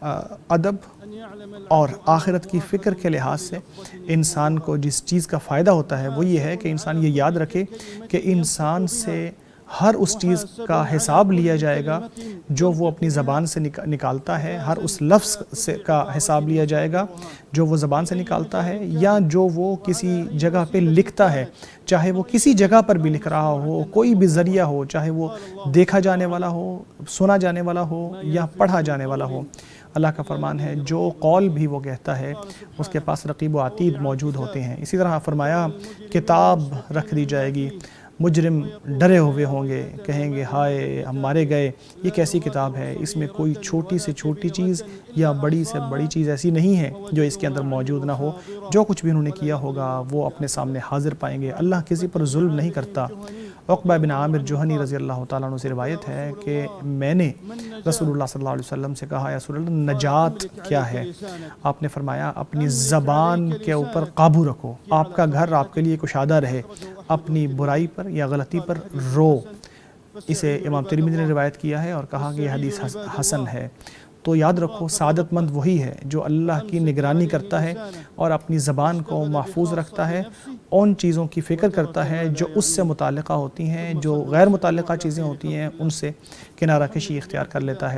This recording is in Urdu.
ادب اور آخرت کی فکر کے لحاظ سے انسان کو جس چیز کا فائدہ ہوتا ہے وہ یہ ہے کہ انسان یہ یاد رکھے کہ انسان سے ہر اس چیز کا حساب لیا جائے گا جو وہ اپنی زبان سے نکالتا ہے، ہر اس لفظ کا حساب لیا جائے گا جو وہ زبان سے نکالتا ہے یا جو وہ کسی جگہ پہ لکھتا ہے، چاہے وہ کسی جگہ پر بھی لکھ رہا ہو، کوئی بھی ذریعہ ہو، چاہے وہ دیکھا جانے والا ہو، سنا جانے والا ہو یا پڑھا جانے والا ہو۔ اللہ کا فرمان ہے جو قول بھی وہ کہتا ہے اس کے پاس رقیب و عتید موجود ہوتے ہیں۔ اسی طرح فرمایا کتاب رکھ دی جائے گی، مجرم ڈرے ہوئے ہوں گے، کہیں گے ہائے ہم مارے گئے، یہ کیسی کتاب ہے، اس میں کوئی چھوٹی سے چھوٹی چیز یا بڑی سے بڑی چیز ایسی نہیں ہے جو اس کے اندر موجود نہ ہو۔ جو کچھ بھی انہوں نے کیا ہوگا وہ اپنے سامنے حاضر پائیں گے۔ اللہ کسی پر ظلم نہیں کرتا۔ عقبہ بن عامر جوہنی رضی اللہ تعالیٰ عنہ سے روایت ہے کہ میں نے رسول اللہ صلی اللہ علیہ وسلم سے کہا یا رسول اللہ نجات کیا ہے؟ آپ نے فرمایا اپنی زبان کے اوپر قابو رکھو، آپ کا گھر آپ کے لیے کشادہ رہے، اپنی برائی پر یا غلطی پر رو۔ اسے امام ترمذی نے روایت کیا ہے اور کہا کہ یہ حدیث حسن ہے۔ تو یاد رکھو سعادت مند وہی ہے جو اللہ کی نگرانی کرتا ہے اور اپنی زبان کو محفوظ رکھتا ہے، ان چیزوں کی فکر کرتا ہے جو اس سے متعلقہ ہوتی ہیں، جو غیر متعلقہ چیزیں ہوتی ہیں ان سے کنارہ کشی اختیار کر لیتا ہے۔